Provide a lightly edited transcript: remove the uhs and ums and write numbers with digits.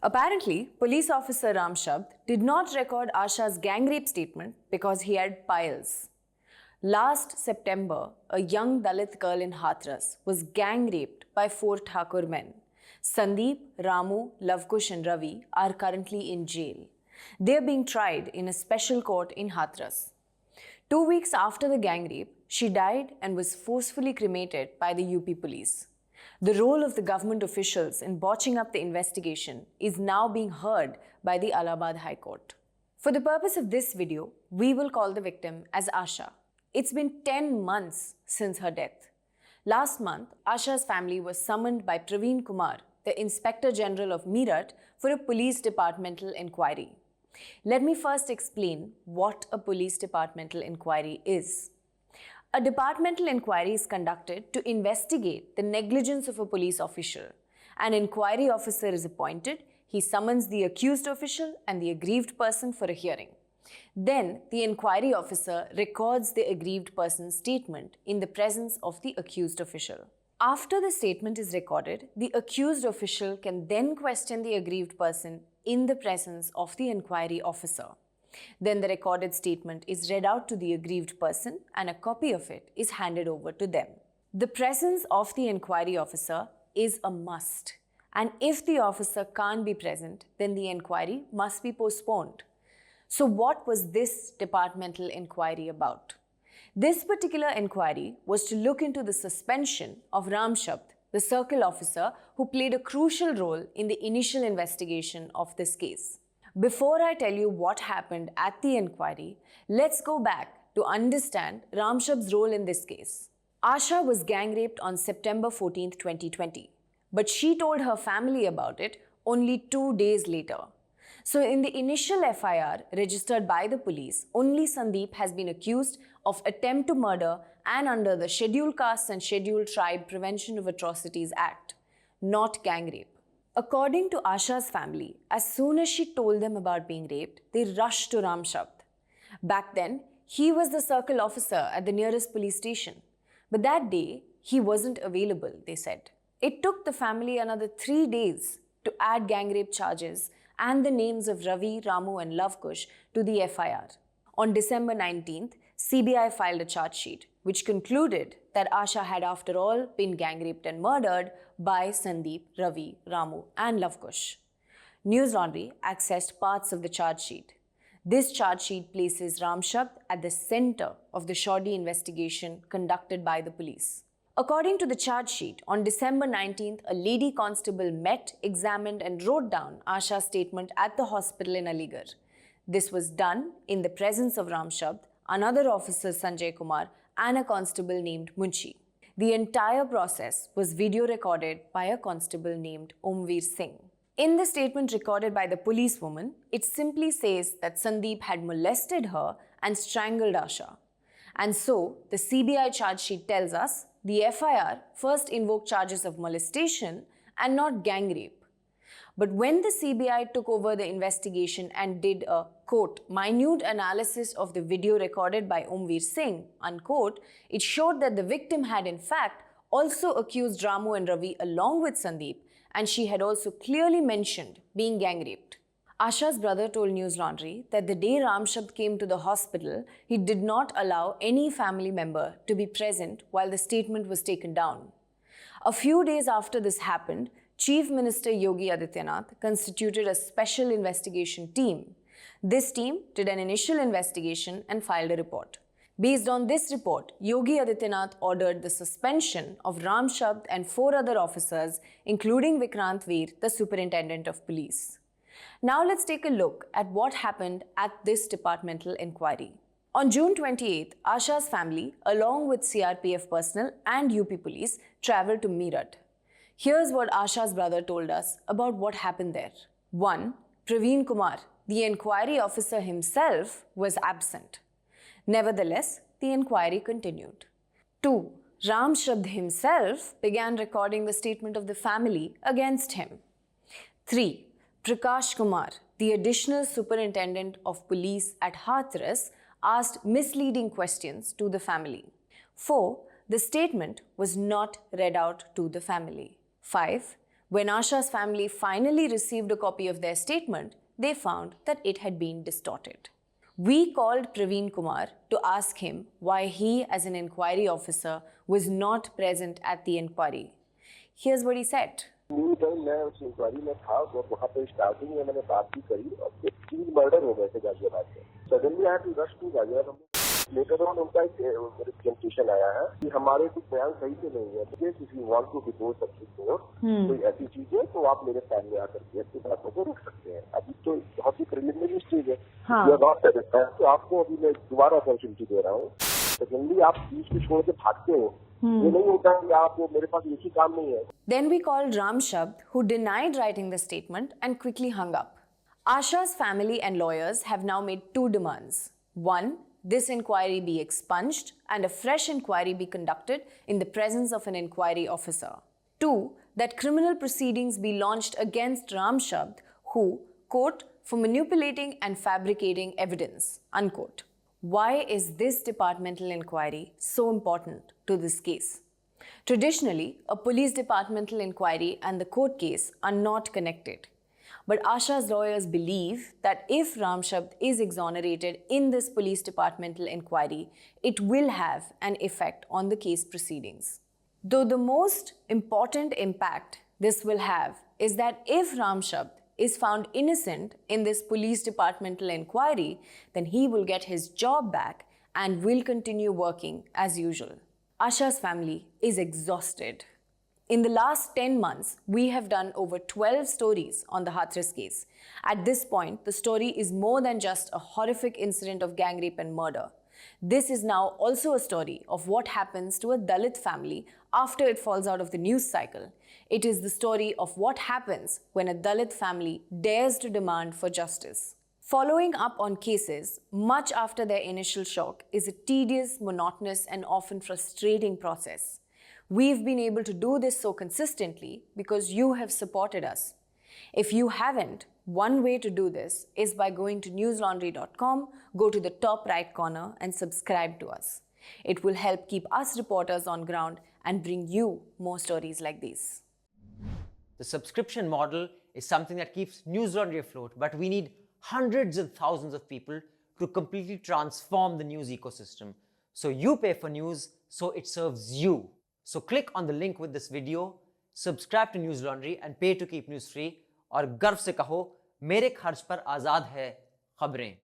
Apparently, police officer Ram Shabd did not record Asha's gang rape statement because he had piles. Last September, a young Dalit girl in Hathras was gang raped by 4 Thakur men. Sandeep, Ramu, Lavkush and Ravi are currently in jail. They are being tried in a special court in Hathras. 2 weeks after the gang rape, she died and was forcefully cremated by the UP police. The role of the government officials in botching up the investigation is now being heard by the Allahabad High Court. For the purpose of this video, we will call the victim as Asha. It's been 10 months since her death. Last month, Asha's family was summoned by Praveen Kumar, the Inspector General of Meerut, for a police departmental inquiry. Let me first explain what a police departmental inquiry is. A departmental inquiry is conducted to investigate the negligence of a police official. An inquiry officer is appointed. He summons the accused official and the aggrieved person for a hearing. Then, the inquiry officer records the aggrieved person's statement in the presence of the accused official. After the statement is recorded, the accused official can then question the aggrieved person in the presence of the inquiry officer. Then the recorded statement is read out to the aggrieved person and a copy of it is handed over to them. The presence of the inquiry officer is a must, and if the officer can't be present, then the inquiry must be postponed. So what was this departmental inquiry about? This particular inquiry was to look into the suspension of Ram Shabd, the circle officer who played a crucial role in the initial investigation of this case. Before I tell you what happened at the inquiry, let's go back to understand Ram Shabd's role in this case. Asha was gang raped on September 14, 2020, but she told her family about it only 2 days later. So in the initial FIR registered by the police, only Sandeep has been accused of attempt to murder and under the Scheduled Castes and Scheduled Tribe Prevention of Atrocities Act, not gang rape. According to Asha's family, as soon as she told them about being raped, they rushed to Ram Shabd. Back then, he was the circle officer at the nearest police station. But that day, he wasn't available, they said. It took the family another 3 days to add gang rape charges and the names of Ravi, Ramu and Lavkush to the FIR. On December 19th, CBI filed a charge sheet which concluded that Asha had after all been gang raped and murdered by Sandeep, Ravi, Ramu and Lavkush. News Laundry accessed parts of the charge sheet. This charge sheet places Ram Shabd at the center of the shoddy investigation conducted by the police. According to the charge sheet, on December 19th, a lady constable met, examined and wrote down Asha's statement at the hospital in Aligarh. This was done in the presence of Ram Shabd, another officer Sanjay Kumar and a constable named Munshi. The entire process was video recorded by a constable named Omveer Singh. In the statement recorded by the policewoman, it simply says that Sandeep had molested her and strangled Asha. And so, the CBI charge sheet tells us the FIR first invoked charges of molestation and not gang rape. But when the CBI took over the investigation and did a, quote, minute analysis of the video recorded by Omveer Singh, unquote, it showed that the victim had in fact also accused Ramu and Ravi along with Sandeep, and she had also clearly mentioned being gang raped. Asha's brother told News Laundry that the day Ram Shabd came to the hospital, he did not allow any family member to be present while the statement was taken down. A few days after this happened, Chief Minister Yogi Adityanath constituted a special investigation team. This team did an initial investigation and filed a report. Based on this report, Yogi Adityanath ordered the suspension of Ram Shabd and 4 other officers, including Vikrant Veer, the Superintendent of Police. Now let's take a look at what happened at this departmental inquiry. On June 28th, Asha's family, along with CRPF personnel and UP police, travelled to Meerut. Here's what Asha's brother told us about what happened there. 1. Praveen Kumar, the inquiry officer himself, was absent. Nevertheless, the inquiry continued. 2. Ram Shabd himself began recording the statement of the family against him. 3. Prakash Kumar, the additional superintendent of police at Hathras, asked misleading questions to the family. 4. The statement was not read out to the family. 5. When Asha's family finally received a copy of their statement, they found that it had been distorted. We called Praveen Kumar to ask him why he, as an inquiry officer, was not present at the inquiry. Here's what he said. मैं उस inquiry में था, वहाँ पे starting में मैंने बात भी करी और 3 मर्डर हो गए थे गाजियाबाद में. Suddenly I had to rush to Ghaziabad. Later on उनका एक रिप्रेजेंटेशन आया है कि हमारे कुछ बयान सही से नहीं है. If you want to depose subject कोई ऐसी चीज है तो आप मेरे सामने आकर के अपनी बातों को रख सकते हैं. अभी तो बहुत ही प्रिलिमिनरी स्टेज है. यू आर नॉट सेटिस्फाइड, तो आपको अभी मैं दोबारा अपॉर्चुनिटी दे रहा हूँ. सेकेंडली आप बीच में छोड़ के भागते हो, ये नहीं होता कि आप मेरे पास एक ही काम नहीं है. Then we called Ram Shabd, who denied writing the statement and quickly hung up. Asha's family and lawyers have now made 2 demands. 1. This inquiry be expunged and a fresh inquiry be conducted in the presence of an inquiry officer. 2. That criminal proceedings be launched against Ram Shabd, who, quote, for manipulating and fabricating evidence, unquote. Why is this departmental inquiry so important to this case? Traditionally, a police departmental inquiry and the court case are not connected. But Asha's lawyers believe that if Ram Shabd is exonerated in this police departmental inquiry, it will have an effect on the case proceedings. Though the most important impact this will have is that if Ram Shabd is found innocent in this police departmental inquiry, then he will get his job back and will continue working as usual. Asha's family is exhausted. In the last 10 months, we have done over 12 stories on the Hathras case. At this point, the story is more than just a horrific incident of gang rape and murder. This is now also a story of what happens to a Dalit family after it falls out of the news cycle. It is the story of what happens when a Dalit family dares to demand for justice. Following up on cases much after their initial shock is a tedious, monotonous, and often frustrating process. We've been able to do this so consistently because you have supported us. If you haven't, one way to do this is by going to newslaundry.com, go to the top right corner and subscribe to us. It will help keep us reporters on ground and bring you more stories like these. The subscription model is something that keeps News Laundry afloat, but we need hundreds and thousands of people to completely transform the news ecosystem. So you pay for news, so it serves you. So click on the link with this video, subscribe to News Laundry and pay to keep news free और गर्व से कहो मेरे खर्च पर आजाद है खबरें.